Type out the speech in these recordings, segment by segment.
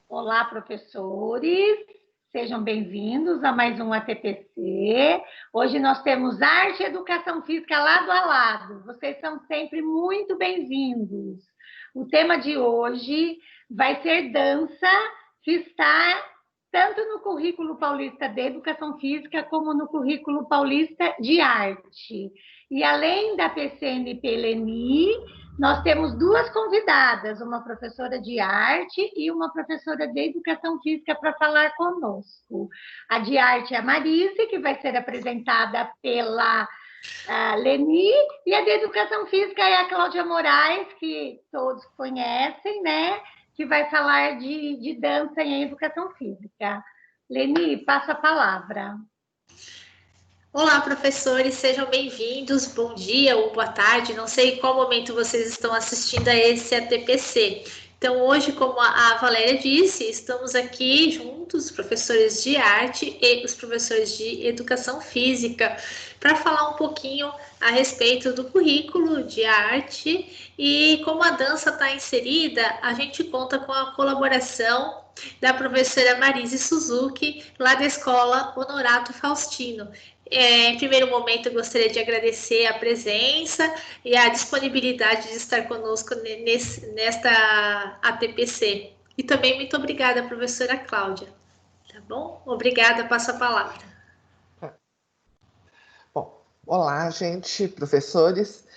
Olá, professores, sejam bem-vindos a mais um ATPC. Hoje nós temos arte e educação física lado a lado. Vocês são sempre muito bem-vindos. O tema de hoje vai ser dança, que está tanto no currículo paulista de educação física como no currículo paulista de arte. E além da PCNP Leni, nós temos duas convidadas, uma professora de arte e uma professora de educação física para falar conosco. A de arte é a Marise, que vai ser apresentada pela Leni, e a de educação física é a Cláudia Moraes, que todos conhecem, né? Que vai falar de dança em educação física. Leni, passo a palavra. Olá, professores, sejam bem-vindos. Bom dia ou boa tarde, não sei em qual momento vocês estão assistindo a esse ATPC. Então, hoje, como a Valéria disse, estamos aqui juntos, os professores de arte e os professores de educação física, para falar um pouquinho a respeito do currículo de arte e como a dança está inserida, a gente conta com a colaboração da professora Marise Suzuki, lá da Escola Honorato Faustino. Em primeiro momento, eu gostaria de agradecer a presença e a disponibilidade de estar conosco nesta ATPC. E também muito obrigada, professora Cláudia. Tá bom? Obrigada, passo a palavra. Bom, olá, gente, professores.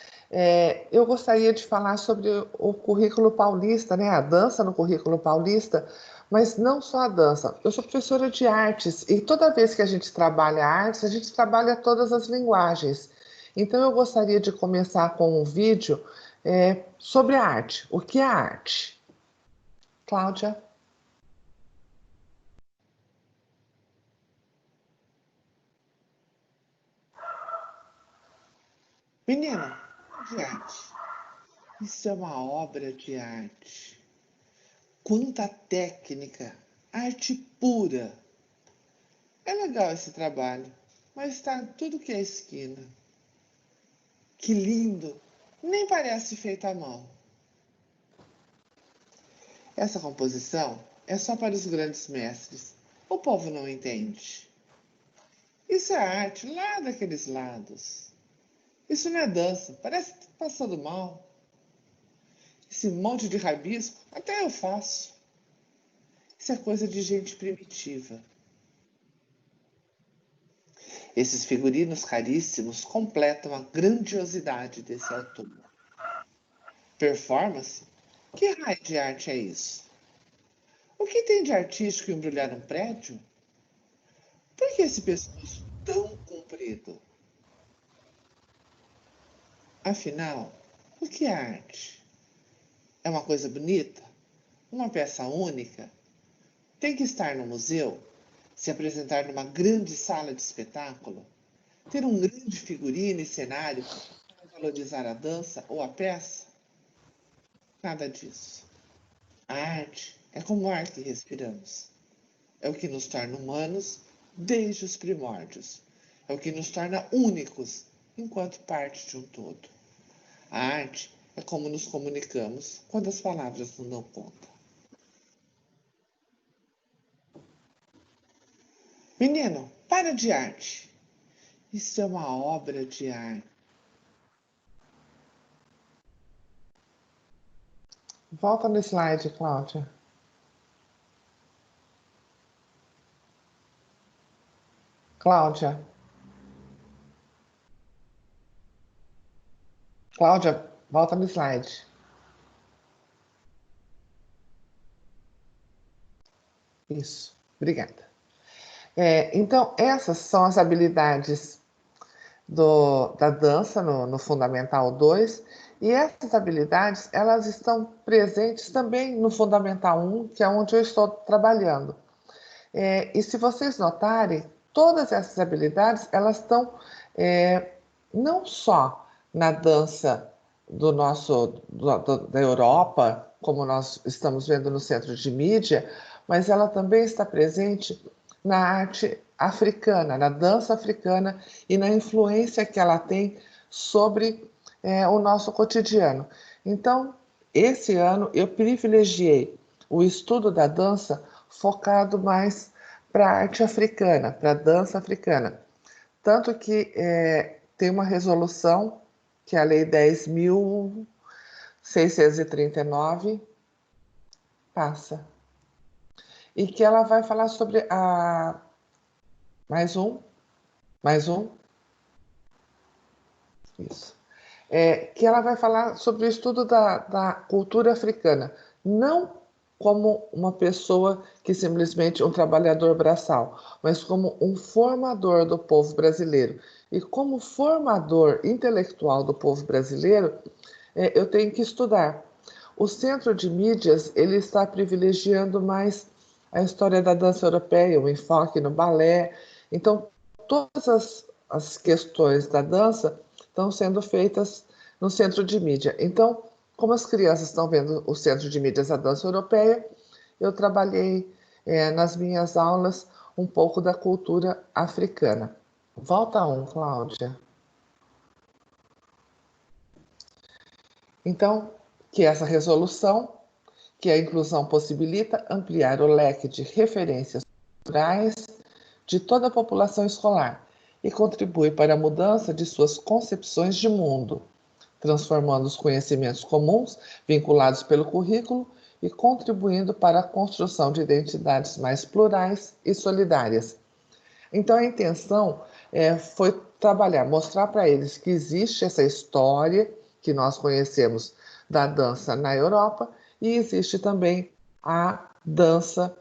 Eu gostaria de falar sobre o currículo paulista, né? A dança no currículo paulista, mas não só a dança. Eu sou professora de artes e toda vez que a gente trabalha artes, a gente trabalha todas as linguagens. Então, eu gostaria de começar com um vídeo sobre a arte. O que é arte? Cláudia? Menina, de arte. Isso é uma obra de arte. Quanta técnica, arte pura. É legal esse trabalho, mas está tudo que é esquina. Que lindo, nem parece feito à mão. Essa composição é só para os grandes mestres. O povo não entende. Isso é arte lá daqueles lados. Isso não é dança, parece que está passando mal. Esse monte de rabisco, até eu faço. Isso é coisa de gente primitiva. Esses figurinos caríssimos completam a grandiosidade desse autor. Performance? Que raio de arte é isso? O que tem de artístico em embrulhar um prédio? Por que esse pescoço tão comprido? Afinal, o que é arte? É uma coisa bonita? Uma peça única? Tem que estar no museu? Se apresentar numa grande sala de espetáculo? Ter um grande figurino e cenário para valorizar a dança ou a peça? Nada disso. A arte é como o ar que respiramos. É o que nos torna humanos desde os primórdios. É o que nos torna únicos enquanto parte de um todo. A arte é como nos comunicamos quando as palavras não dão conta. Menino, para de arte. Isso é uma obra de arte. Volta no slide, Cláudia. Cláudia. Cláudia, volta no slide. Isso, obrigada. Então, essas são as habilidades da dança no Fundamental 2, e essas habilidades, elas estão presentes também no Fundamental 1, que é onde eu estou trabalhando. E se vocês notarem, todas essas habilidades, elas estão não só na dança da Europa, como nós estamos vendo no Centro de Mídia, mas ela também está presente na arte africana, na dança africana e na influência que ela tem sobre o nosso cotidiano. Então, esse ano eu privilegiei o estudo da dança focado mais para a arte africana, para a dança africana. Tanto que tem uma resolução, que é a Lei 10.639, passa, e que ela vai falar sobre a... Mais um. Isso. Que ela vai falar sobre o estudo da cultura africana, não como uma pessoa que simplesmente um trabalhador braçal, mas como um formador do povo brasileiro. E como formador intelectual do povo brasileiro, eu tenho que estudar. O Centro de Mídias ele está privilegiando mais a história da dança europeia, o enfoque no balé. Então, todas as questões da dança estão sendo feitas no Centro de Mídia. Então, como as crianças estão vendo o Centro de Mídias da Dança Europeia, eu trabalhei nas minhas aulas um pouco da cultura africana. Volta Cláudia. Então, que essa resolução, que a inclusão possibilita ampliar o leque de referências culturais de toda a população escolar e contribui para a mudança de suas concepções de mundo, transformando os conhecimentos comuns vinculados pelo currículo e contribuindo para a construção de identidades mais plurais e solidárias. Então, a intenção foi trabalhar, mostrar para eles que existe essa história que nós conhecemos da dança na Europa e existe também a dança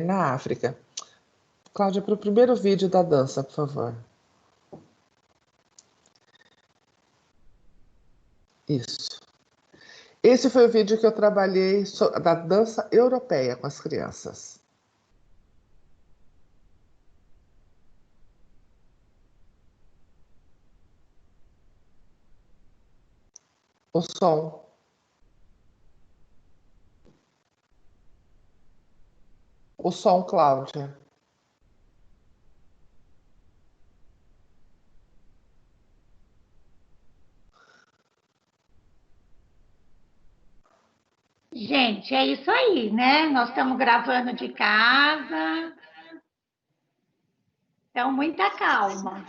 na África. Cláudia, para o primeiro vídeo da dança, por favor. Isso. Esse foi o vídeo que eu trabalhei da dança europeia com as crianças. O som. O som, Cláudia. Gente, é isso aí, né? Nós estamos gravando de casa. Então, muita calma.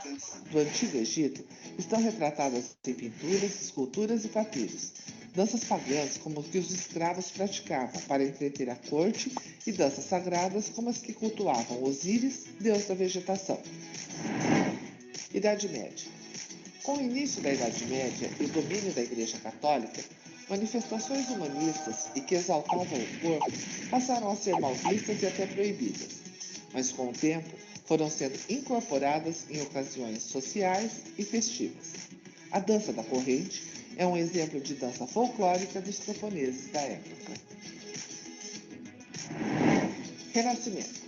Do Antigo Egito estão retratadas em pinturas, esculturas e papiros. Danças pagãs como as que os escravos praticavam para entreter a corte e danças sagradas como as que cultuavam Osíris, deus da vegetação. Idade Média. Com o início da Idade Média e o domínio da Igreja Católica, manifestações humanistas e que exaltavam o corpo passaram a ser mal vistas e até proibidas, mas com o tempo foram sendo incorporadas em ocasiões sociais e festivas. A dança da corrente é um exemplo de dança folclórica dos camponeses da época. Renascimento.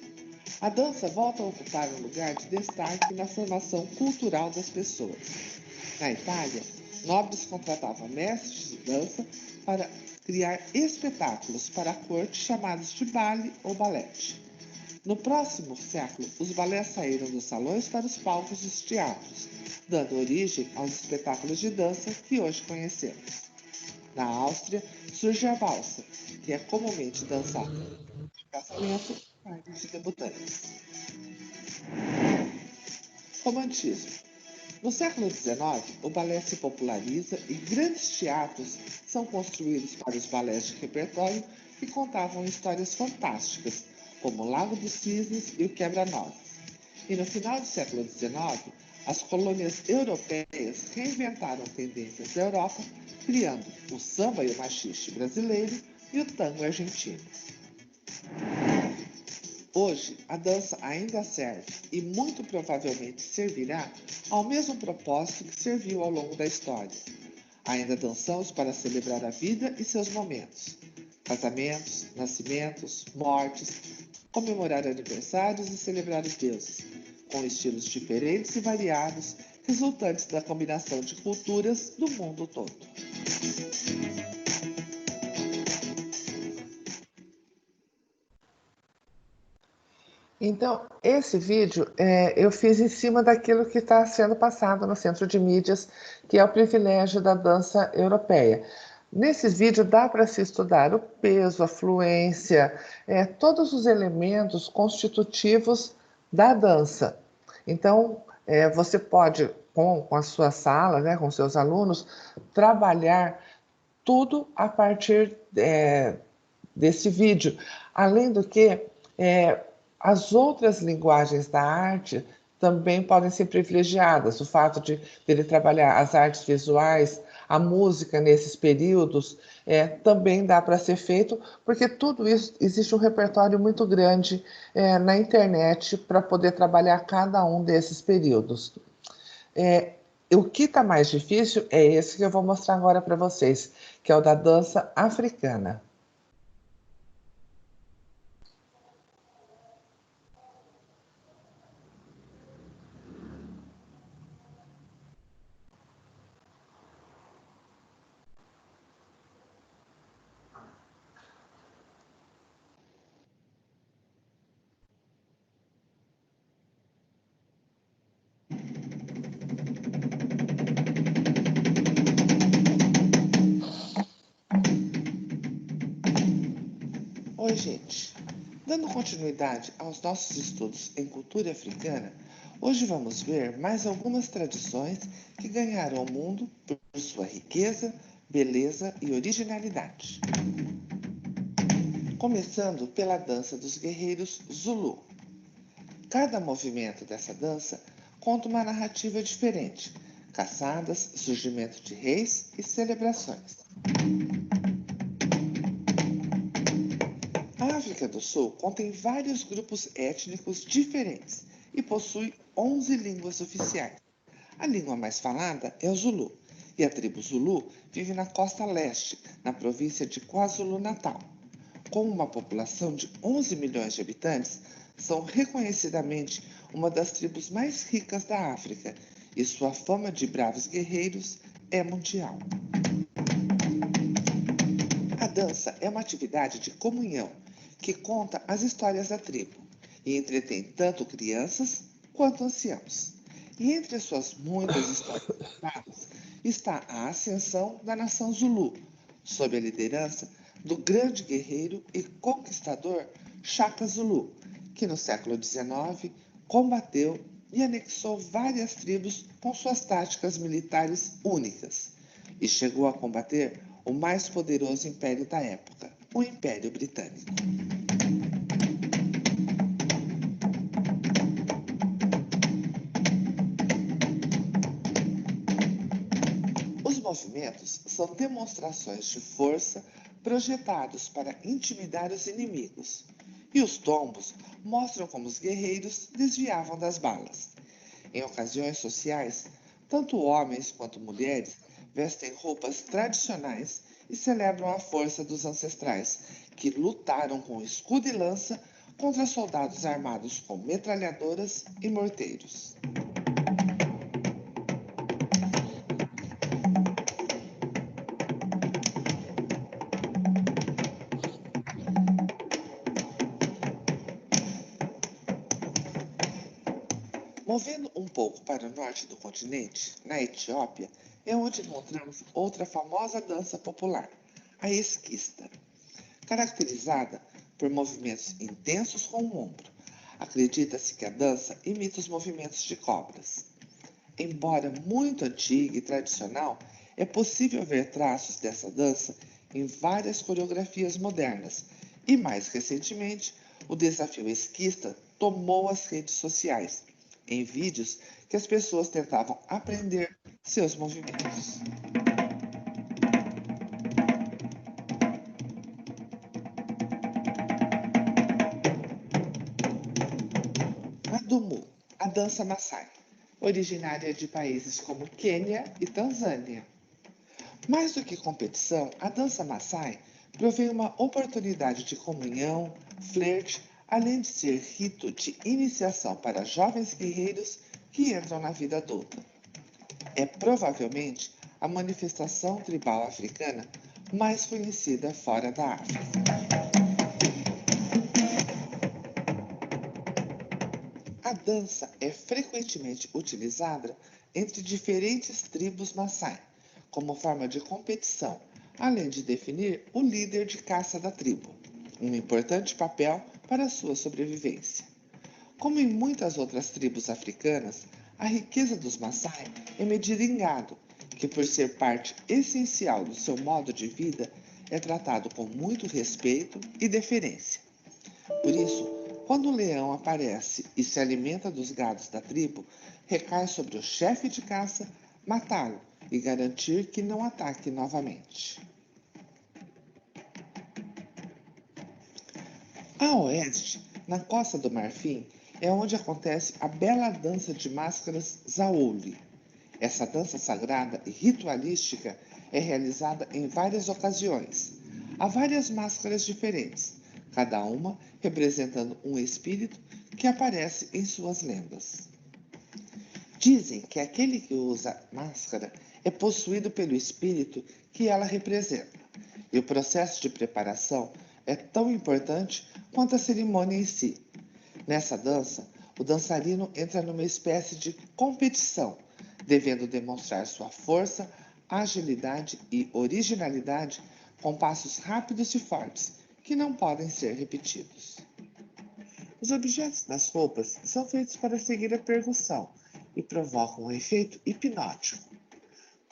A dança volta a ocupar um lugar de destaque na formação cultural das pessoas. Na Itália, nobres contratavam mestres de dança para criar espetáculos para a corte chamados de baile ou balete. No próximo século, os balés saíram dos salões para os palcos dos teatros, dando origem aos espetáculos de dança que hoje conhecemos. Na Áustria, surge a valsa, que é comumente dançada de casamento e bailes de debutantes. Romantismo. No século XIX, o balé se populariza e grandes teatros são construídos para os balés de repertório que contavam histórias fantásticas, como o Lago dos Cisnes e o Quebra-Nozes. E no final do século XIX, as colônias europeias reinventaram tendências da Europa, criando o samba e o machixe brasileiro e o tango argentino. Hoje, a dança ainda serve e muito provavelmente servirá ao mesmo propósito que serviu ao longo da história. Ainda dançamos para celebrar a vida e seus momentos. Casamentos, nascimentos, mortes, comemorar aniversários e celebrar os deuses, com estilos diferentes e variados, resultantes da combinação de culturas do mundo todo. Então, esse vídeo eu fiz em cima daquilo que está sendo passado no Centro de Mídias, que é o privilégio da dança europeia. Nesse vídeo dá para se estudar o peso, a fluência, todos os elementos constitutivos da dança. Então, você pode, com a sua sala, né, com seus alunos, trabalhar tudo a partir desse vídeo. Além do que, as outras linguagens da arte também podem ser privilegiadas. O fato de ele trabalhar as artes visuais, a música nesses períodos, também dá para ser feito, porque tudo isso, existe um repertório muito grande na internet para poder trabalhar cada um desses períodos. O que está mais difícil é esse que eu vou mostrar agora para vocês, que é o da dança africana. Oi, gente! Dando continuidade aos nossos estudos em cultura africana, hoje vamos ver mais algumas tradições que ganharam o mundo por sua riqueza, beleza e originalidade. Começando pela dança dos guerreiros Zulu. Cada movimento dessa dança conta uma narrativa diferente: caçadas, surgimento de reis e celebrações. A África do Sul contém vários grupos étnicos diferentes e possui 11 línguas oficiais. A língua mais falada é o Zulu, e a tribo Zulu vive na costa leste, na província de KwaZulu-Natal. Com uma população de 11 milhões de habitantes, são reconhecidamente uma das tribos mais ricas da África, e sua fama de bravos guerreiros é mundial. A dança é uma atividade de comunhão que conta as histórias da tribo e entretém tanto crianças quanto anciãos. E entre as suas muitas histórias contadas está a ascensão da nação Zulu, sob a liderança do grande guerreiro e conquistador Shaka Zulu, que no século XIX combateu e anexou várias tribos com suas táticas militares únicas e chegou a combater o mais poderoso império da época, o Império Britânico. Os movimentos são demonstrações de força projetados para intimidar os inimigos, e os tombos mostram como os guerreiros desviavam das balas. Em ocasiões sociais, tanto homens quanto mulheres vestem roupas tradicionais e celebram a força dos ancestrais, que lutaram com escudo e lança contra soldados armados com metralhadoras e morteiros. Movendo um pouco para o norte do continente, na Etiópia, é onde encontramos outra famosa dança popular, a esquista, caracterizada por movimentos intensos com o ombro. Acredita-se que a dança imita os movimentos de cobras. Embora muito antiga e tradicional, é possível ver traços dessa dança em várias coreografias modernas e, mais recentemente, o desafio esquista tomou as redes sociais, em vídeos que as pessoas tentavam aprender seus movimentos. A Dumu, a dança Maasai, originária de países como Quênia e Tanzânia. Mais do que competição, a dança Maasai provém uma oportunidade de comunhão, flerte, além de ser rito de iniciação para jovens guerreiros que entram na vida adulta. É provavelmente a manifestação tribal africana mais conhecida fora da África. A dança é frequentemente utilizada entre diferentes tribos Maasai, como forma de competição, além de definir o líder de caça da tribo, um importante papel para a sua sobrevivência. Como em muitas outras tribos africanas, a riqueza dos Maasai é medida em gado, que por ser parte essencial do seu modo de vida, é tratado com muito respeito e deferência. Por isso, quando o leão aparece e se alimenta dos gados da tribo, recai sobre o chefe de caça matá-lo e garantir que não ataque novamente. A oeste, na Costa do Marfim, é onde acontece a bela dança de máscaras Zaouli. Essa dança sagrada e ritualística é realizada em várias ocasiões. Há várias máscaras diferentes, cada uma representando um espírito que aparece em suas lendas. Dizem que aquele que usa máscara é possuído pelo espírito que ela representa, e o processo de preparação é tão importante quanto a cerimônia em si. Nessa dança, o dançarino entra numa espécie de competição, devendo demonstrar sua força, agilidade e originalidade com passos rápidos e fortes, que não podem ser repetidos. Os objetos das roupas são feitos para seguir a percussão e provocam um efeito hipnótico.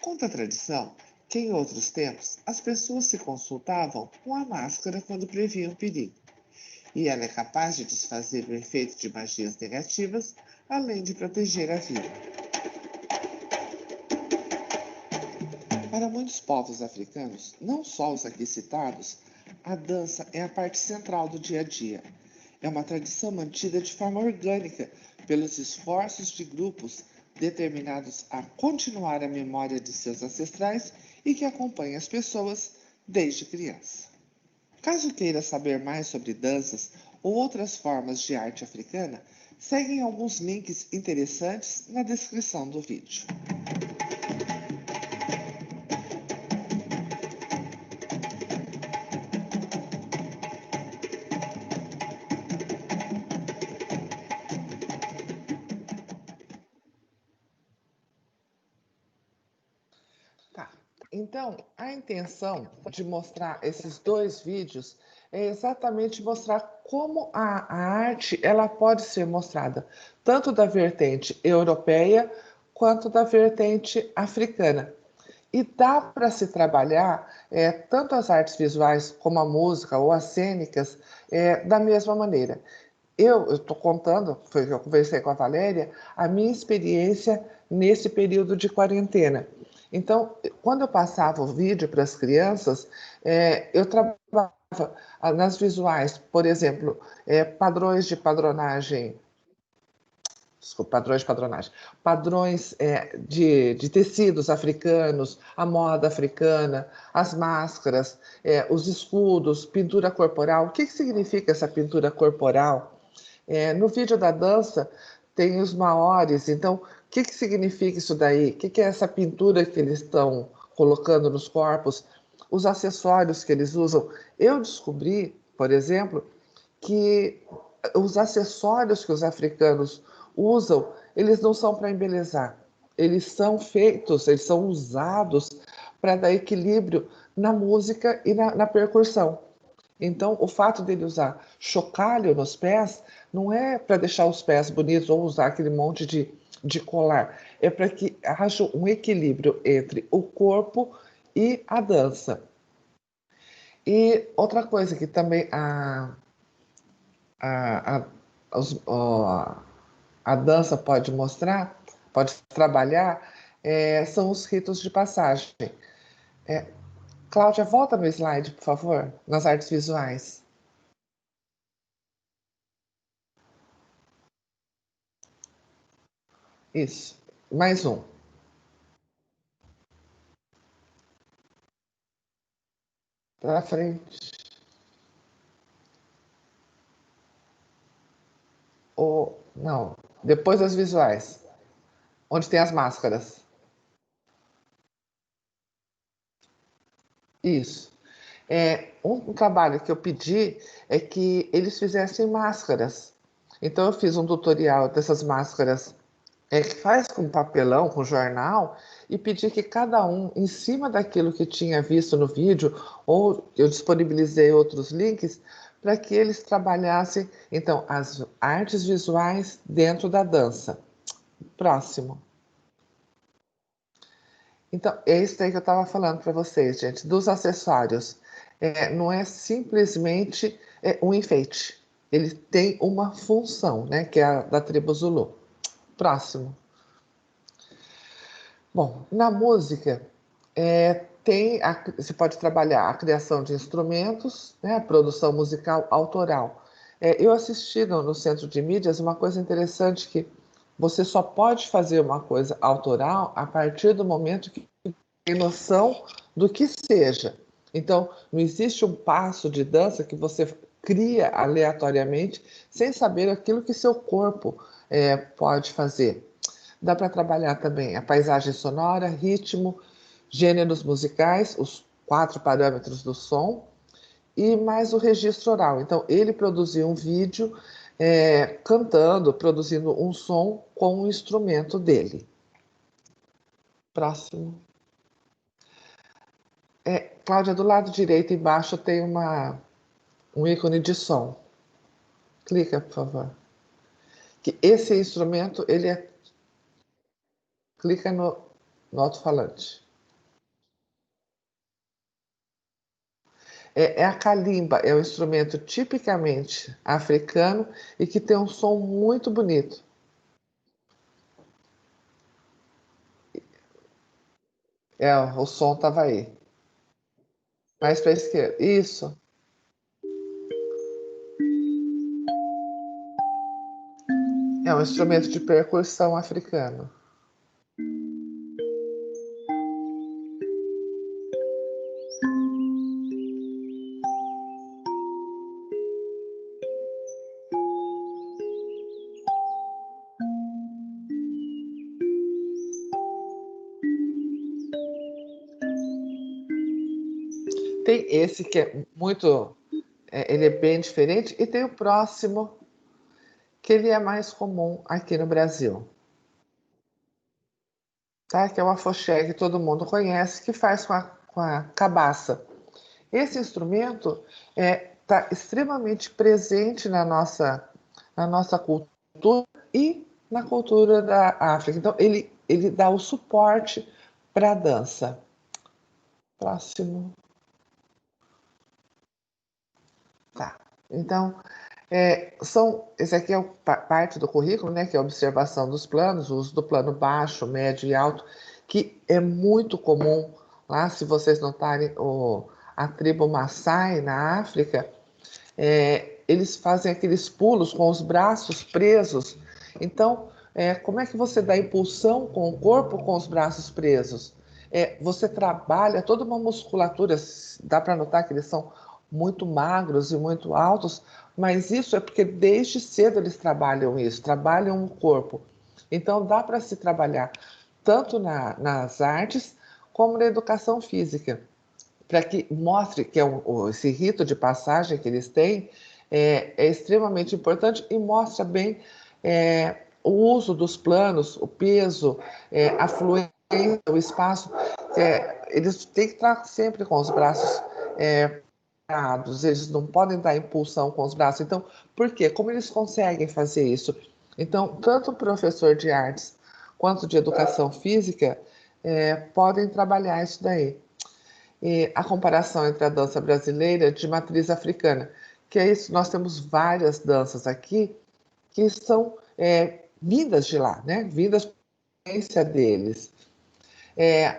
Conta a tradição que em outros tempos as pessoas se consultavam com a máscara quando previam perigo, e ela é capaz de desfazer o efeito de magias negativas, além de proteger a vida. Para muitos povos africanos, não só os aqui citados, a dança é a parte central do dia a dia. É uma tradição mantida de forma orgânica pelos esforços de grupos determinados a continuar a memória de seus ancestrais e que acompanha as pessoas desde criança. Caso queira saber mais sobre danças ou outras formas de arte africana, seguem alguns links interessantes na descrição do vídeo. Tá. Então, a intenção de mostrar esses dois vídeos é exatamente mostrar como a arte ela pode ser mostrada, tanto da vertente europeia quanto da vertente africana. E dá para se trabalhar tanto as artes visuais como a música ou as cênicas da mesma maneira. Eu estou contando, foi que eu conversei com a Valéria, a minha experiência nesse período de quarentena. Então, quando eu passava o vídeo para as crianças, eu trabalhava nas visuais, por exemplo, padrões de padronagem, padrões de tecidos africanos, a moda africana, as máscaras, os escudos, pintura corporal. O que significa essa pintura corporal? No vídeo da dança tem os maores, então o que significa isso daí? O que é essa pintura que eles estão colocando nos corpos? Os acessórios que eles usam. Eu descobri, por exemplo, que os acessórios que os africanos usam, eles não são para embelezar. Eles são feitos, eles são usados para dar equilíbrio na música e na percussão. Então, o fato dele usar chocalho nos pés não é para deixar os pés bonitos ou usar aquele monte de colar. É para que haja um equilíbrio entre o corpo e a dança. E outra coisa que também a, a, a dança pode mostrar, pode trabalhar, são os ritos de passagem. Cláudia, volta no slide, por favor, nas artes visuais. Isso. Mais um. Para frente. Não. Depois das visuais. Onde tem as máscaras. Isso. Um trabalho que eu pedi é que eles fizessem máscaras. Então, eu fiz um tutorial dessas máscaras faz com papelão, com jornal, e pedir que cada um, em cima daquilo que tinha visto no vídeo, ou eu disponibilizei outros links, para que eles trabalhassem, então, as artes visuais dentro da dança. Próximo. Então, é isso aí que eu estava falando para vocês, gente, dos acessórios. Não é simplesmente um enfeite. Ele tem uma função, né, que é a da tribo Zulu. Próximo. Bom, na música, você pode trabalhar a criação de instrumentos, né, a produção musical autoral. Eu assisti no Centro de Mídias uma coisa interessante que você só pode fazer uma coisa autoral a partir do momento que tem noção do que seja. Então, não existe um passo de dança que você cria aleatoriamente sem saber aquilo que seu corpo pode fazer. Dá para trabalhar também a paisagem sonora, ritmo, gêneros musicais, os 4 parâmetros do som e mais o registro oral. Então, ele produziu um vídeo cantando, produzindo um som com o instrumento dele. Próximo. Cláudia, do lado direito embaixo tem um ícone de som. Clica, por favor. Que esse instrumento, clica no alto-falante. É a calimba, é um instrumento tipicamente africano e que tem um som muito bonito. O som estava aí. Mais para a esquerda. Isso. É um instrumento de percussão africano. Tem esse que é muito... ele é bem diferente. E tem o próximo, que ele é mais comum aqui no Brasil. Tá? Que é o afoxé, que todo mundo conhece, que faz com a cabaça. Esse instrumento está extremamente presente na nossa cultura e na cultura da África. Então, ele dá o suporte para a dança. Próximo. Tá. Então, esse aqui é parte do currículo, né, que é a observação dos planos, o uso do plano baixo, médio e alto, que é muito comum lá, se vocês notarem, a tribo Maasai na África, eles fazem aqueles pulos com os braços presos. Então, como é que você dá impulsão com o corpo com os braços presos? Você trabalha toda uma musculatura, dá para notar que eles são muito magros e muito altos, mas isso é porque desde cedo eles trabalham isso, trabalham o corpo. Então, dá para se trabalhar tanto nas artes como na educação física, para que mostre que esse rito de passagem que eles têm é extremamente importante e mostra bem o uso dos planos, o peso, a fluência, o espaço. Eles têm que estar sempre com os braços parados, eles não podem dar impulsão com os braços. Então, por quê? Como eles conseguem fazer isso? Então, tanto o professor de artes quanto de educação física podem trabalhar isso daí. A comparação entre a dança brasileira de matriz africana, que é isso, nós temos várias danças aqui que são vindas de lá, né? Vindas da cadência deles.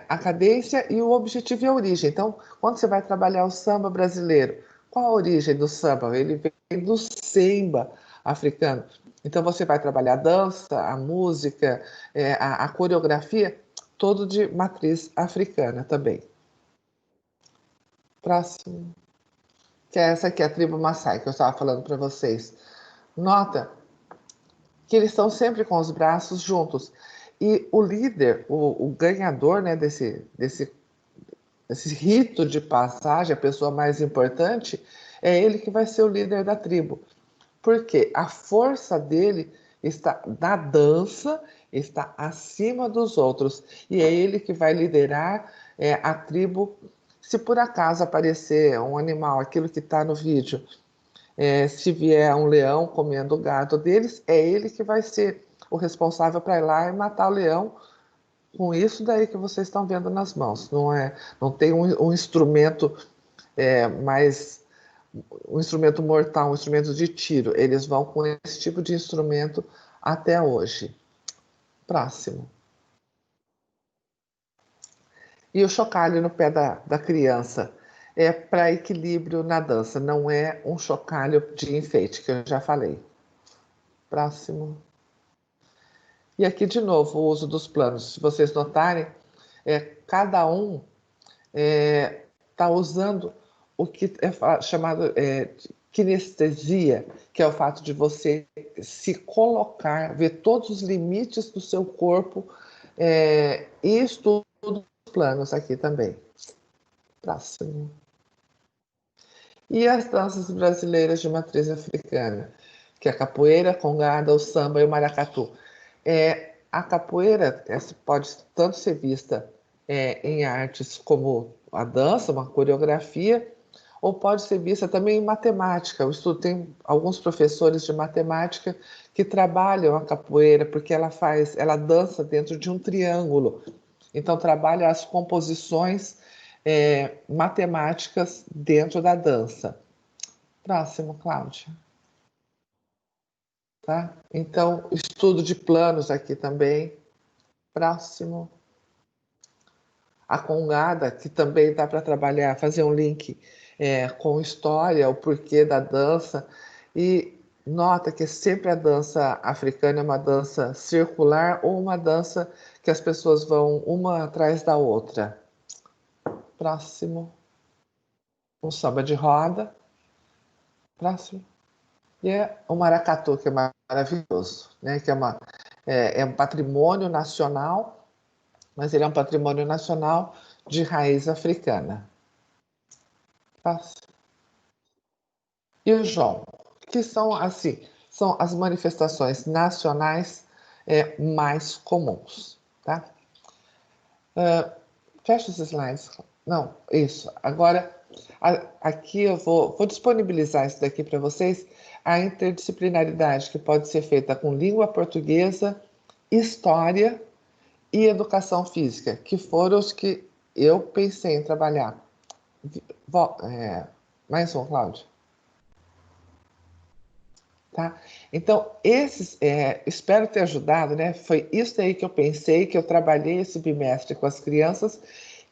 A cadência e o objetivo e a origem. Então, quando você vai trabalhar o samba brasileiro, qual a origem do samba? Ele vem do semba africano. Então, você vai trabalhar a dança, a música, a coreografia, todo de matriz africana também. Próximo. Que é essa aqui, a tribo Maasai, que eu estava falando para vocês. Nota que eles estão sempre com os braços juntos. E o líder, o ganhador, né, desse rito de passagem, a pessoa mais importante, é ele que vai ser o líder da tribo. Porque a força dele está na dança está acima dos outros. E é ele que vai liderar a tribo. Se por acaso aparecer um animal, aquilo que está no vídeo, se vier um leão comendo o gado deles, é ele que vai ser o responsável para ir lá e matar o leão com isso daí que vocês estão vendo nas mãos. Não tem um instrumento um instrumento mortal, um instrumento de tiro. Eles vão com esse tipo de instrumento até hoje. Próximo. E o chocalho no pé da criança é para equilíbrio na dança, não é um chocalho de enfeite, que eu já falei. Próximo. E aqui, de novo, o uso dos planos. Se vocês notarem, cada um está usando o que é chamado de kinestesia, que é o fato de você se colocar, ver todos os limites do seu corpo, e estudo dos planos aqui também. Próximo. E as danças brasileiras de matriz africana, que é a capoeira, congada, o samba e o maracatu. A capoeira pode tanto ser vista em artes como a dança, uma coreografia, ou pode ser vista também em matemática. Eu estudo, tem alguns professores de matemática que trabalham a capoeira, porque ela dança dentro de um triângulo. Então, trabalha as composições matemáticas dentro da dança. Próximo, Cláudia. Tá? Então, estudo de planos aqui também. Próximo. A congada, que também dá para trabalhar, fazer um link com história, o porquê da dança. E nota que sempre a dança africana é uma dança circular ou uma dança que as pessoas vão uma atrás da outra. Próximo. Um samba de roda. Próximo. E o maracatu, que é maravilhoso, né? Que é um patrimônio nacional, mas ele é um patrimônio nacional de raiz africana. Próximo. E o Jom, que são as manifestações nacionais mais comuns, tá? Fecha os slides. Não, isso. Agora, aqui eu vou disponibilizar isso daqui para vocês, a interdisciplinaridade que pode ser feita com língua portuguesa, história e educação física, que foram os que eu pensei em trabalhar. Mais um, Cláudio. Tá? Então, espero ter ajudado, né? Foi isso aí que eu pensei, que eu trabalhei esse bimestre com as crianças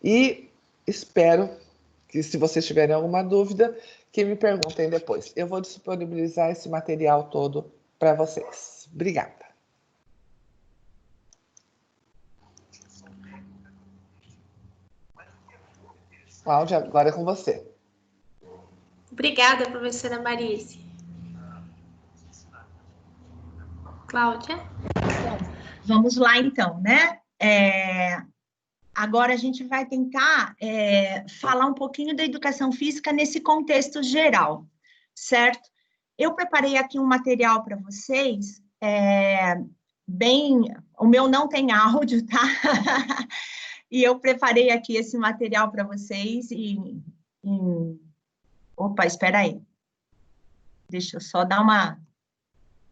e espero que, se vocês tiverem alguma dúvida, que me perguntem depois. Eu vou disponibilizar esse material todo para vocês. Obrigada. Cláudia, agora é com você. Obrigada, professora Marise. Cláudia? Bom, vamos lá, então, né? Agora a gente vai tentar falar um pouquinho da educação física nesse contexto geral, certo? Eu preparei aqui um material para vocês, o meu não tem áudio, tá? E eu preparei aqui esse material para vocês Opa, espera aí. Deixa eu só dar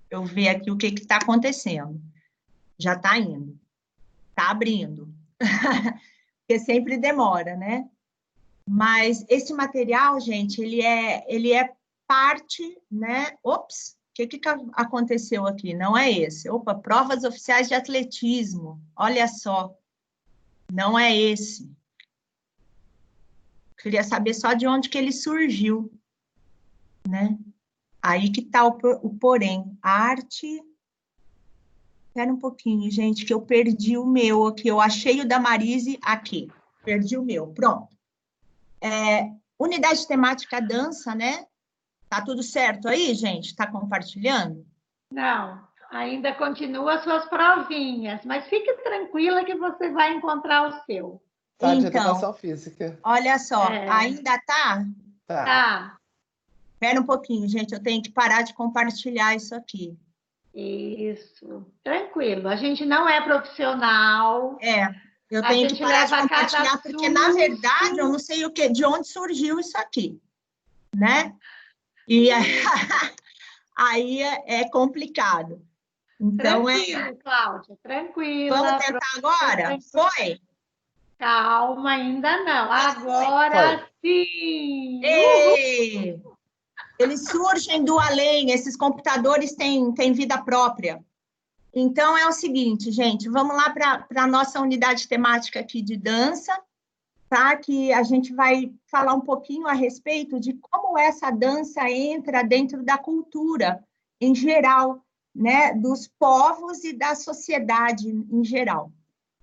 eu ver aqui o que está acontecendo. Já está indo. Está abrindo. Porque sempre demora, né? Mas esse material, gente, ele é parte, né? Ops, o que aconteceu aqui? Não é esse. Opa, provas oficiais de atletismo. Olha só. Não é esse. Queria saber só de onde que ele surgiu, né? Aí que está o porém. A arte... Espera um pouquinho, gente, que eu perdi o meu aqui. Eu achei o da Marise aqui. Perdi o meu. Pronto. Unidade temática dança, né? Tá tudo certo aí, gente? Tá compartilhando? Não, ainda continua as suas provinhas, mas fique tranquila que você vai encontrar o seu. Tá, de educação física. Olha só, ainda tá? Tá. Tá. Espera um pouquinho, gente, eu tenho que parar de compartilhar isso aqui. Isso, tranquilo. A gente não é profissional. Eu A tenho que gente parar de leva compartilhar, cada porque, na verdade, eu susto. não sei de onde surgiu isso aqui, né? E aí é complicado. Então, Tranquilo, Cláudia, vamos tranquila. tentar agora? Foi? Calma, ainda não. Foi. Agora sim! Ei! Eles surgem do além, esses computadores têm vida própria. Então, é o seguinte, gente, vamos lá para a nossa unidade temática aqui de dança, tá? Que a gente vai falar um pouquinho a respeito de como essa dança entra dentro da cultura em geral, né? Dos povos e da sociedade em geral.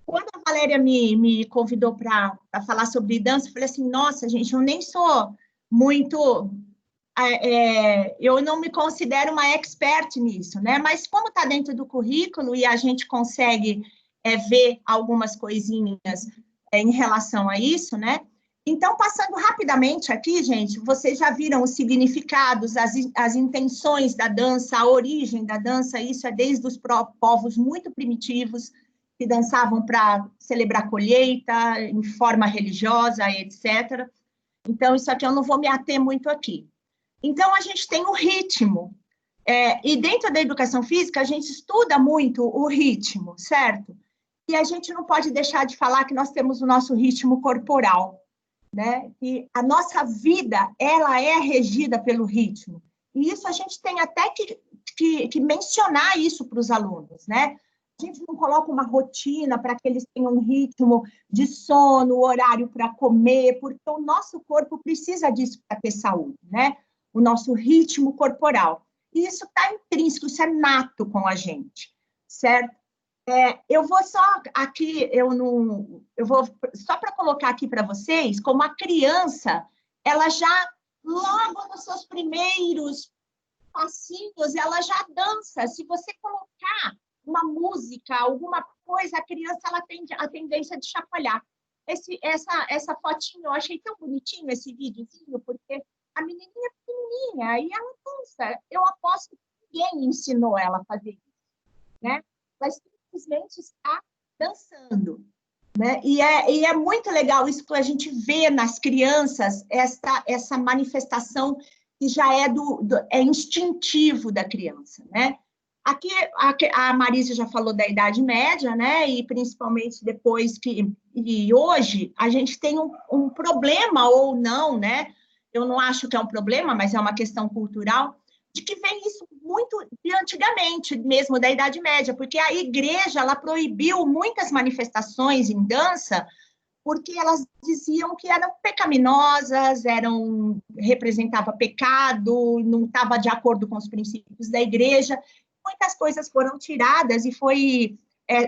Quando a Valéria me convidou para falar sobre dança, eu falei assim, nossa, gente, eu nem sou muito... eu não me considero uma expert nisso, né? Mas como está dentro do currículo e a gente consegue ver algumas coisinhas em relação a isso, né? Então, passando rapidamente aqui, gente, vocês já viram os significados, as intenções da dança, a origem da dança, isso é desde os povos muito primitivos, que dançavam para celebrar colheita, em forma religiosa, etc. Então, isso aqui eu não vou me ater muito aqui. Então, a gente tem o ritmo. E dentro da educação física, a gente estuda muito o ritmo, certo? E a gente não pode deixar de falar que nós temos o nosso ritmo corporal, né? E a nossa vida, ela é regida pelo ritmo. E isso a gente tem até que mencionar isso para os alunos, né? A gente não coloca uma rotina para que eles tenham um ritmo de sono, horário para comer, porque o nosso corpo precisa disso para ter saúde, né? O nosso ritmo corporal. E isso está intrínseco, isso é nato com a gente, certo? Eu vou só aqui, eu vou só para colocar aqui para vocês, como a criança, ela já, logo nos seus primeiros passinhos, ela já dança. Se você colocar uma música, alguma coisa, a criança ela tem a tendência de chacoalhar. Essa fotinho, eu achei tão bonitinho esse videozinho, porque a menininha é pequenininha e ela dança. Eu aposto que ninguém ensinou ela a fazer isso, né? Mas simplesmente está dançando, né? E é muito legal isso que a gente vê nas crianças, essa manifestação que já é instintivo da criança, né? Aqui a Marisa já falou da Idade Média, né? E principalmente depois e hoje a gente tem um problema ou não, né? Eu não acho que é um problema, mas é uma questão cultural, de que vem isso muito de antigamente, mesmo da Idade Média, porque a igreja ela proibiu muitas manifestações em dança, porque elas diziam que eram pecaminosas, representava pecado, não estava de acordo com os princípios da igreja. Muitas coisas foram tiradas e foi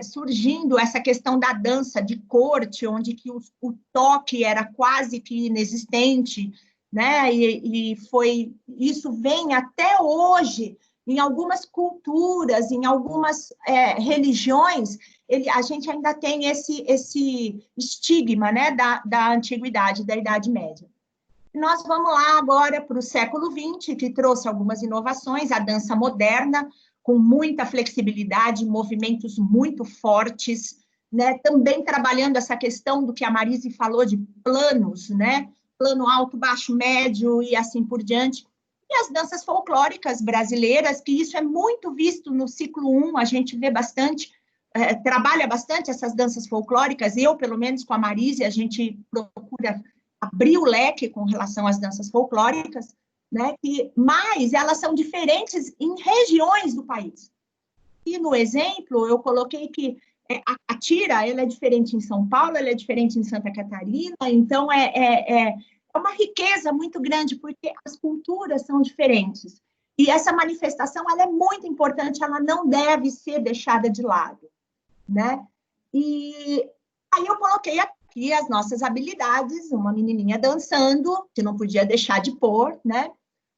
surgindo essa questão da dança de corte, onde que o toque era quase que inexistente, né? Isso vem até hoje em algumas culturas, em algumas religiões, a gente ainda tem esse estigma, né, da antiguidade, da Idade Média. Nós vamos lá agora para o século XX, que trouxe algumas inovações, a dança moderna, com muita flexibilidade, movimentos muito fortes, né? Também trabalhando essa questão do que a Marise falou de planos, né? Plano alto, baixo, médio e assim por diante. E as danças folclóricas brasileiras, que isso é muito visto no ciclo 1, a gente vê bastante, trabalha bastante essas danças folclóricas, eu, pelo menos, com a Marise, a gente procura abrir o leque com relação às danças folclóricas, né? Mas elas são diferentes em regiões do país. E no exemplo, eu coloquei que a tira, ela é diferente em São Paulo, ela é diferente em Santa Catarina, então é uma riqueza muito grande, porque as culturas são diferentes. E essa manifestação, ela é muito importante, ela não deve ser deixada de lado, né? E aí eu coloquei aqui as nossas habilidades, uma menininha dançando, que não podia deixar de pôr, né?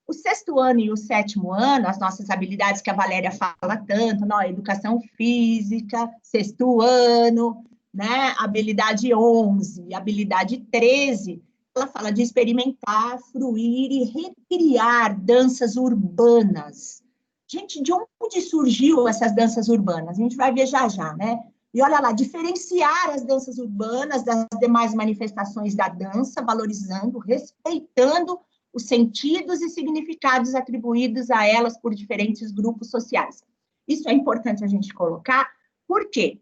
O 6º ano e o 7º ano, as nossas habilidades que a Valéria fala tanto, não, educação física, 6º ano, né? Habilidade 11, habilidade 13, ela fala de experimentar, fruir e recriar danças urbanas, Gente, de onde surgiu essas danças urbanas? A gente vai ver já já, né? E olha lá, diferenciar as danças urbanas das demais manifestações da dança, valorizando, respeitando os sentidos e significados atribuídos a elas por diferentes grupos sociais. Isso é importante a gente colocar. Por quê?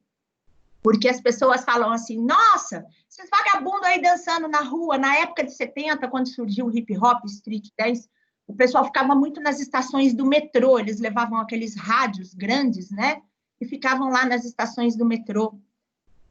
Porque as pessoas falam assim, nossa, esses vagabundos aí dançando na rua, na época de 70, quando surgiu o hip hop, street dance, o pessoal ficava muito nas estações do metrô, eles levavam aqueles rádios grandes, né? E ficavam lá nas estações do metrô.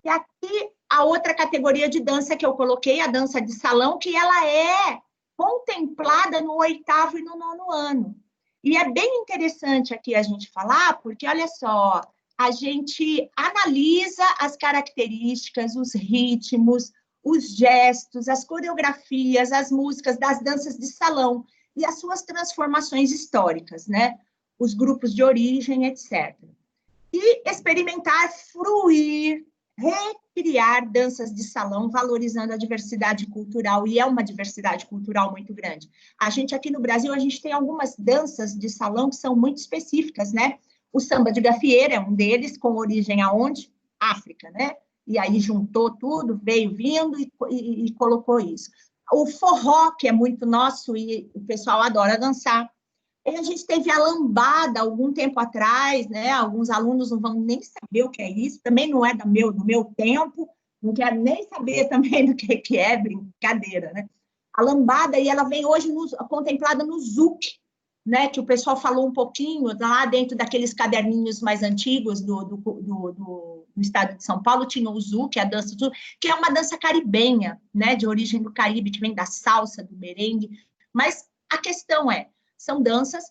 E aqui, a outra categoria de dança que eu coloquei, a dança de salão, que ela é contemplada no 8º e no 9º ano. E é bem interessante aqui a gente falar, porque, olha só, a gente analisa as características, os ritmos, os gestos, as coreografias, as músicas das danças de salão e as suas transformações históricas, né? Os grupos de origem, etc. E experimentar, fruir, recriar danças de salão, valorizando a diversidade cultural, e é uma diversidade cultural muito grande. A gente aqui no Brasil, a gente tem algumas danças de salão que são muito específicas, né? O samba de gafieira é um deles, com origem aonde? África, né? E aí juntou tudo, veio vindo e colocou isso. O forró, que é muito nosso e o pessoal adora dançar. E a gente teve a lambada algum tempo atrás, né? Alguns alunos não vão nem saber o que é isso, também não é do meu tempo, não quero nem saber também do que é, brincadeira, né? A lambada, e ela vem hoje contemplada no Zouk, né? Que o pessoal falou um pouquinho, lá dentro daqueles caderninhos mais antigos do estado de São Paulo, tinha o Zouk, a dança Zouk, que é uma dança caribenha, né? De origem do Caribe, que vem da salsa, do merengue, mas a questão são danças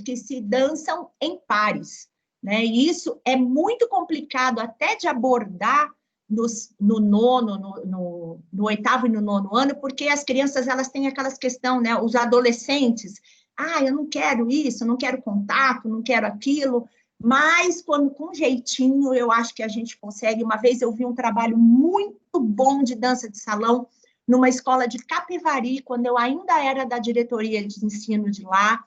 que se dançam em pares, né? E isso é muito complicado até de abordar no 8º e no 9º ano, porque as crianças, elas têm aquelas questões, né? Os adolescentes, eu não quero isso, não quero contato, não quero aquilo, mas quando com jeitinho, eu acho que a gente consegue. Uma vez eu vi um trabalho muito bom de dança de salão numa escola de Capivari, quando eu ainda era da diretoria de ensino de lá.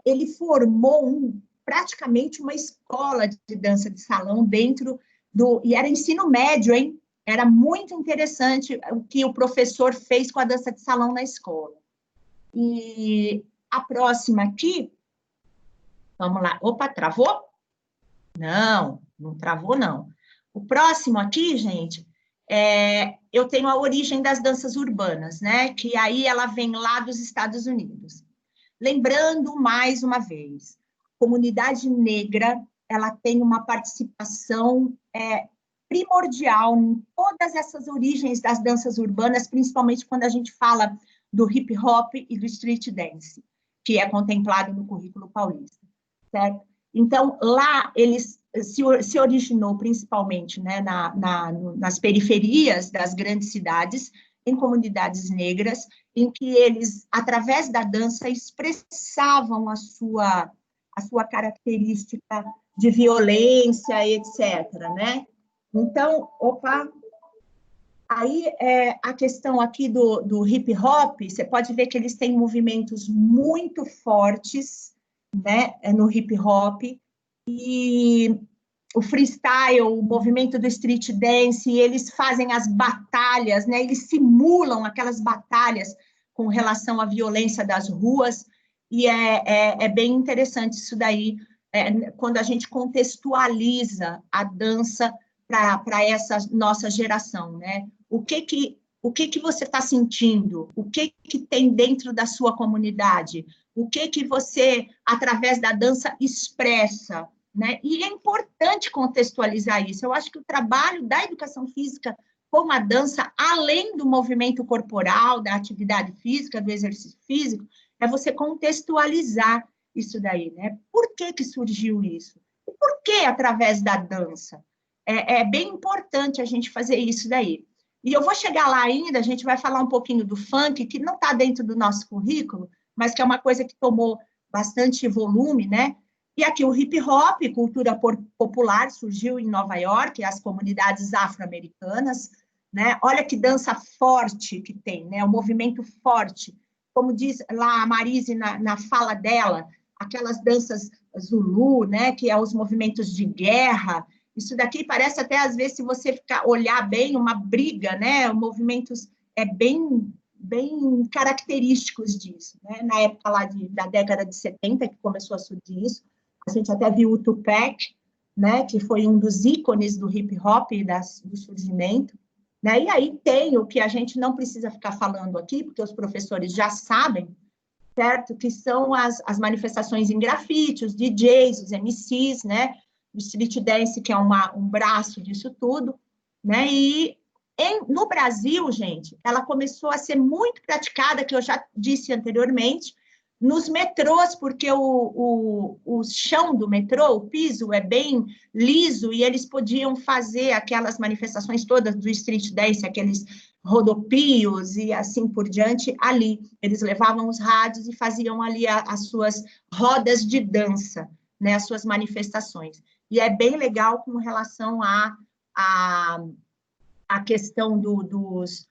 Ele formou praticamente uma escola de dança de salão dentro e era ensino médio, hein? Era muito interessante o que o professor fez com a dança de salão na escola. E a próxima aqui, vamos lá. Opa, travou? Não travou, não. O próximo aqui, gente, eu tenho a origem das danças urbanas, né? Que aí ela vem lá dos Estados Unidos. Lembrando, mais uma vez, a comunidade negra, ela tem uma participação primordial em todas essas origens das danças urbanas, principalmente quando a gente fala do hip hop e do street dance, que é contemplado no currículo paulista, certo? Então, lá, eles se originou principalmente, né, nas periferias das grandes cidades, em comunidades negras, em que eles, através da dança, expressavam a sua característica de violência, etc., né? Então, aí a questão aqui do hip hop, você pode ver que eles têm movimentos muito fortes, né, no hip hop, e o freestyle, o movimento do street dance, eles fazem as batalhas, né, eles simulam aquelas batalhas com relação à violência das ruas, e é bem interessante isso daí, quando a gente contextualiza a dança para essa nossa geração, né? O que você está sentindo? O que tem dentro da sua comunidade? O que você, através da dança, expressa, né? E é importante contextualizar isso. Eu acho que o trabalho da educação física com a dança, além do movimento corporal, da atividade física, do exercício físico, é você contextualizar isso daí, né? Por que surgiu isso? E por que através da dança? É bem importante a gente fazer isso daí. E eu vou chegar lá ainda, a gente vai falar um pouquinho do funk, que não está dentro do nosso currículo, mas que é uma coisa que tomou bastante volume, né? E aqui o hip hop, cultura popular, surgiu em Nova York, as comunidades afro-americanas, né? Olha que dança forte que tem, né? O movimento forte. Como diz lá a Marise na fala dela, aquelas danças Zulu, né, que é os movimentos de guerra. Isso daqui parece até, às vezes, se você olhar bem, uma briga, né, movimentos bem característicos disso, né? Na época lá da década de 70, que começou a surgir isso, a gente até viu o Tupac, né, que foi um dos ícones do hip-hop e do surgimento, né? E aí tem o que a gente não precisa ficar falando aqui, porque os professores já sabem, certo? Que são as manifestações em grafite, os DJs, os MCs, né? O street dance, que é um braço disso tudo, né? E no Brasil, gente, ela começou a ser muito praticada, que eu já disse anteriormente, nos metrôs, porque o chão do metrô, o piso, é bem liso, e eles podiam fazer aquelas manifestações todas do street dance, aqueles rodopios e assim por diante, ali. Eles levavam os rádios e faziam ali as suas rodas de dança, né, as suas manifestações. E é bem legal com relação à questão dos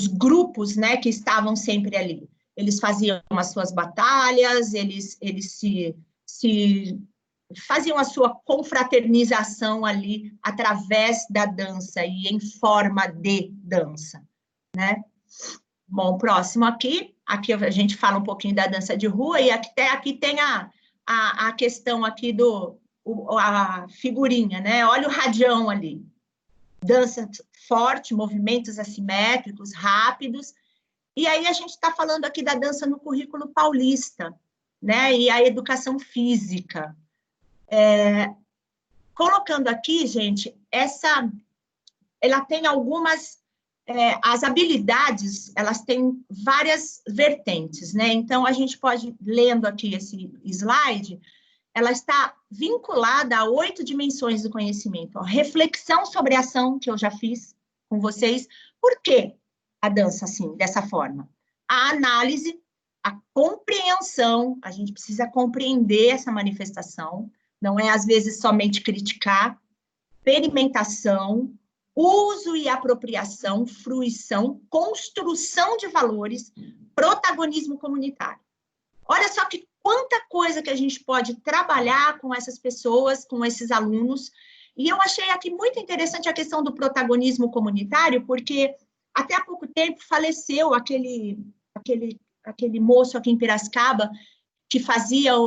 grupos, né, que estavam sempre ali. Eles faziam as suas batalhas, eles faziam a sua confraternização ali através da dança e em forma de dança, né? Bom, próximo aqui a gente fala um pouquinho da dança de rua, e aqui tem a questão aqui a figurinha, né? Olha o radião ali. Dança forte, movimentos assimétricos, rápidos. E aí a gente está falando aqui da dança no currículo paulista, né? E a educação física. Colocando aqui, gente, ela tem algumas... as habilidades, elas têm várias vertentes, né? Então, a gente pode, lendo aqui esse slide, ela está vinculada a 8 dimensões do conhecimento. Ó, reflexão sobre a ação, que eu já fiz com vocês. Por quê a dança assim, dessa forma? A análise, a compreensão, a gente precisa compreender essa manifestação, não é, às vezes, somente criticar. Experimentação, uso e apropriação, fruição, construção de valores, protagonismo comunitário. Olha só que quanta coisa que a gente pode trabalhar com essas pessoas, com esses alunos. E eu achei aqui muito interessante a questão do protagonismo comunitário, porque até há pouco tempo faleceu aquele moço aqui em Piracicaba, que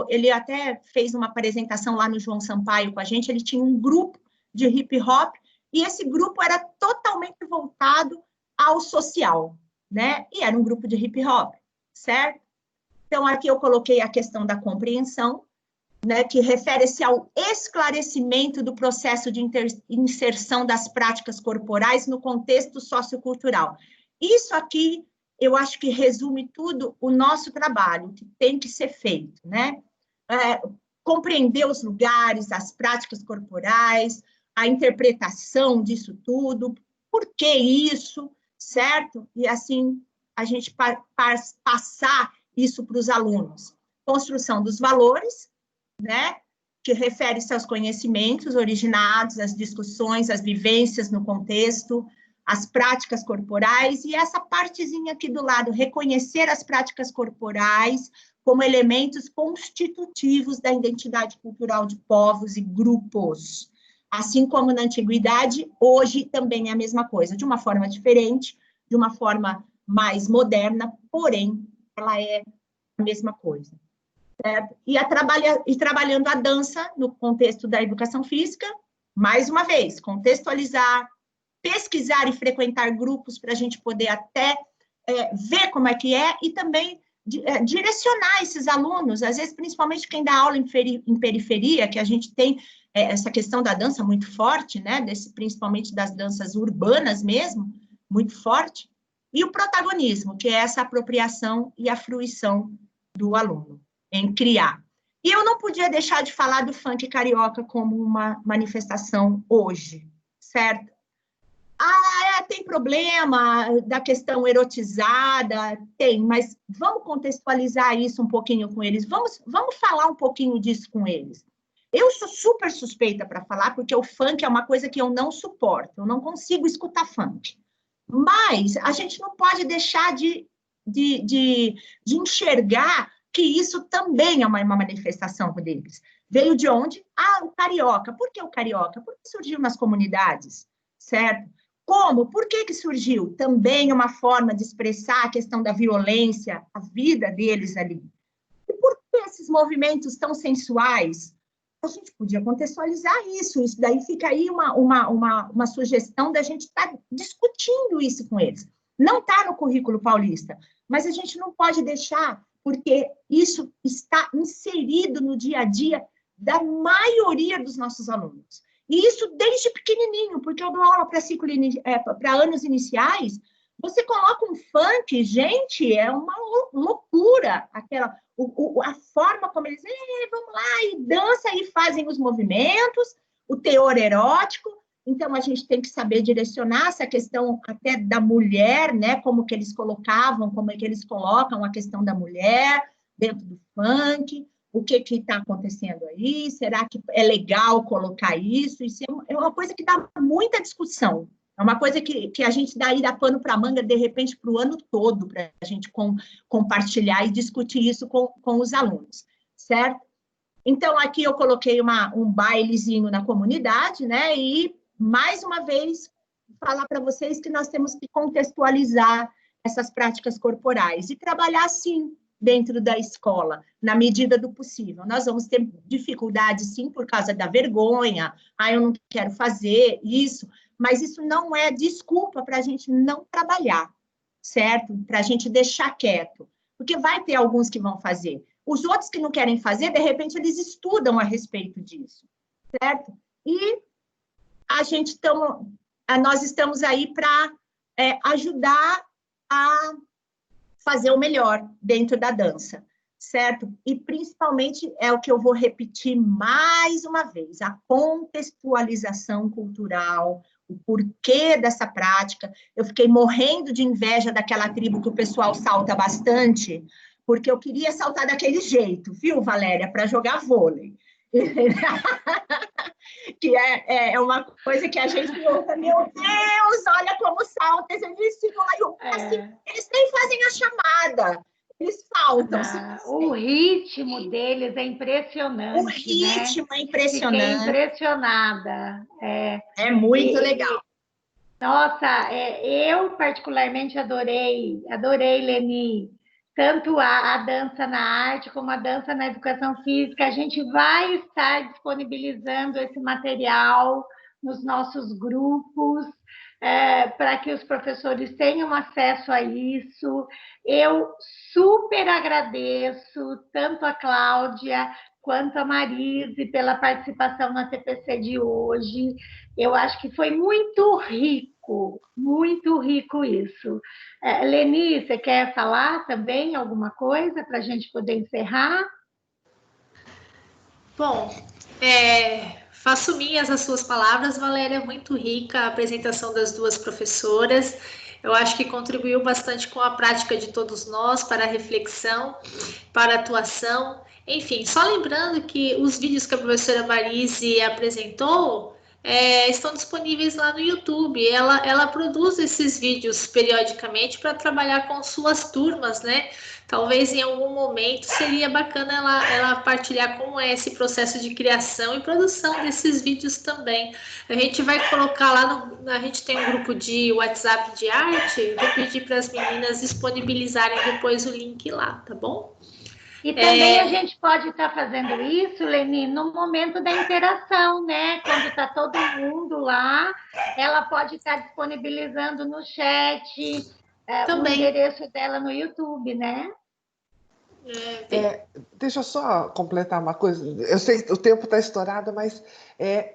ele até fez uma apresentação lá no João Sampaio com a gente, ele tinha um grupo de hip hop, e esse grupo era totalmente voltado ao social, né? E era um grupo de hip hop, certo? Então, aqui eu coloquei a questão da compreensão, né, que refere-se ao esclarecimento do processo de inserção das práticas corporais no contexto sociocultural. Isso aqui, eu acho que resume tudo o nosso trabalho, que tem que ser feito, né? Compreender os lugares, as práticas corporais, a interpretação disso tudo, por que isso, certo? E assim, a gente passar isso para os alunos. Construção dos valores, né? Que refere-se aos conhecimentos originados, às discussões, às vivências no contexto, às práticas corporais, e essa partezinha aqui do lado, reconhecer as práticas corporais como elementos constitutivos da identidade cultural de povos e grupos. Assim como na antiguidade, hoje também é a mesma coisa, de uma forma diferente, de uma forma mais moderna, porém, ela é a mesma coisa. Certo? E trabalhando a dança no contexto da educação física, mais uma vez, contextualizar, pesquisar e frequentar grupos para a gente poder até ver como é que é, e também direcionar esses alunos, às vezes, principalmente quem dá aula em periferia, que a gente tem essa questão da dança muito forte, né? Principalmente das danças urbanas mesmo, muito forte, e o protagonismo, que é essa apropriação e a fruição do aluno em criar. E eu não podia deixar de falar do funk carioca como uma manifestação hoje, certo? Tem problema da questão erotizada, tem, mas vamos contextualizar isso um pouquinho com eles, vamos falar um pouquinho disso com eles. Eu sou super suspeita para falar, porque o funk é uma coisa que eu não suporto, eu não consigo escutar funk. Mas a gente não pode deixar de enxergar que isso também é uma manifestação deles. Veio de onde? Ah, o carioca. Por que o carioca? Porque surgiu nas comunidades, certo? Como? Por que surgiu? Também uma forma de expressar a questão da violência, a vida deles ali. E por que esses movimentos tão sensuais? A gente podia contextualizar isso daí fica aí uma sugestão da gente estar discutindo isso com eles. Não está no currículo paulista, mas a gente não pode deixar, porque isso está inserido no dia a dia da maioria dos nossos alunos. E isso desde pequenininho, porque eu dou aula para anos iniciais, você coloca um funk, gente, é uma loucura, a forma como eles, vamos lá, e dança, e fazem os movimentos, o teor erótico. Então, a gente tem que saber direcionar essa questão até da mulher, né, como que eles colocavam, como é que eles colocam a questão da mulher dentro do funk, o que está acontecendo aí, será que é legal colocar isso? Isso é uma coisa que dá muita discussão, é uma coisa que a gente dá pano para a manga, de repente, para o ano todo, para a gente compartilhar e discutir isso com os alunos, certo? Então, aqui eu coloquei um bailezinho na comunidade, né, e, mais uma vez, falar para vocês que nós temos que contextualizar essas práticas corporais e trabalhar, sim, dentro da escola, na medida do possível. Nós vamos ter dificuldade, sim, por causa da vergonha, eu não quero fazer isso, mas isso não é desculpa para a gente não trabalhar, certo? Para a gente deixar quieto, porque vai ter alguns que vão fazer. Os outros que não querem fazer, de repente, eles estudam a respeito disso, certo? E nós estamos aí para ajudar a fazer o melhor dentro da dança, certo? E, principalmente, é o que eu vou repetir mais uma vez, a contextualização cultural, o porquê dessa prática. Eu fiquei morrendo de inveja daquela tribo que o pessoal salta bastante, porque eu queria saltar daquele jeito, viu, Valéria, para jogar vôlei. Que é uma coisa que a gente pensa, meu Deus, olha como salta, eles ficam lá, eles nem fazem a chamada, eles saltam. O ritmo deles é impressionante. O ritmo, né? É impressionante. Fiquei impressionada. É muito legal. Nossa, eu particularmente adorei, Leni, tanto a dança na arte como a dança na educação física. A gente vai estar disponibilizando esse material nos nossos grupos, para que os professores tenham acesso a isso. Eu super agradeço tanto a Cláudia quanto a Marise pela participação na TPC de hoje. Eu acho que foi muito rico isso. Leni, você quer falar também alguma coisa para a gente poder encerrar? Bom, faço minhas as suas palavras, Valéria, muito rica a apresentação das duas professoras. Eu acho que contribuiu bastante com a prática de todos nós, para a reflexão, para a atuação. Enfim, só lembrando que os vídeos que a professora Marise apresentou estão disponíveis lá no YouTube. Ela produz esses vídeos periodicamente para trabalhar com suas turmas, né? Talvez em algum momento seria bacana ela partilhar como é esse processo de criação e produção desses vídeos também. A gente vai colocar lá, a gente tem um grupo de WhatsApp de arte, vou pedir para as meninas disponibilizarem depois o link lá, tá bom? E também a gente pode estar fazendo isso, Leni, no momento da interação, né? Quando está todo mundo lá, ela pode estar disponibilizando no chat o endereço dela no YouTube, né? Deixa eu só completar uma coisa. Eu sei que o tempo está estourado, mas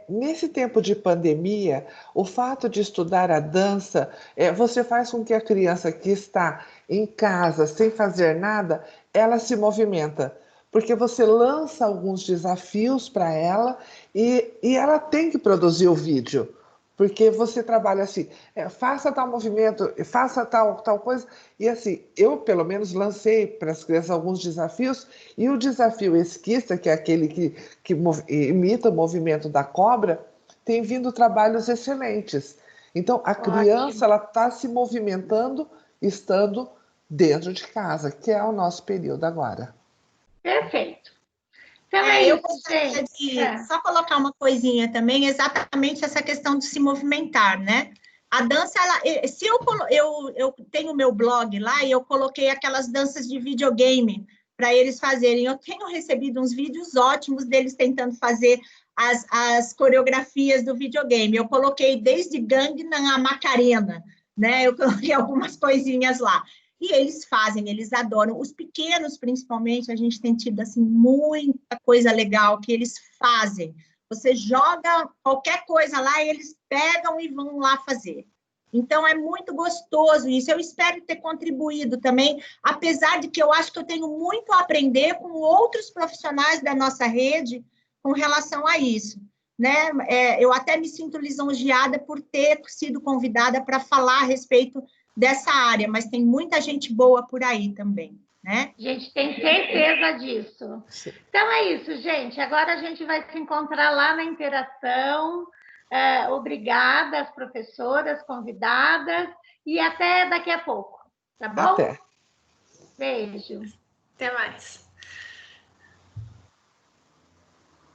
nesse tempo de pandemia, o fato de estudar a dança, você faz com que a criança que está em casa sem fazer nada, ela se movimenta, porque você lança alguns desafios para ela e ela tem que produzir o vídeo. Porque você trabalha assim, faça tal movimento, faça tal coisa. E assim, eu pelo menos lancei para as crianças alguns desafios, e o desafio esquista, que é aquele que imita o movimento da cobra, tem vindo trabalhos excelentes. Então, a criança está se movimentando, estando dentro de casa, que é o nosso período agora. Então é eu isso, gostaria gente. de só colocar uma coisinha também, exatamente essa questão de se movimentar, né? A dança, se eu tenho meu blog lá e eu coloquei aquelas danças de videogame para eles fazerem. Eu tenho recebido uns vídeos ótimos deles tentando fazer as coreografias do videogame. Eu coloquei desde Gangnam a Macarena, né? Eu coloquei algumas coisinhas lá. E eles fazem, eles adoram. Os pequenos, principalmente, a gente tem tido assim, muita coisa legal que eles fazem. Você joga qualquer coisa lá e eles pegam e vão lá fazer. Então, é muito gostoso isso. Eu espero ter contribuído também, apesar de que eu acho que eu tenho muito a aprender com outros profissionais da nossa rede com relação a isso. Né? Eu até me sinto lisonjeada por ter sido convidada para falar a respeito dessa área, mas tem muita gente boa por aí também, né? A gente tem certeza disso. Sim. Então é isso, gente. Agora a gente vai se encontrar lá na interação. Obrigada às professoras convidadas e até daqui a pouco, tá bom? Até. Beijo. Até mais.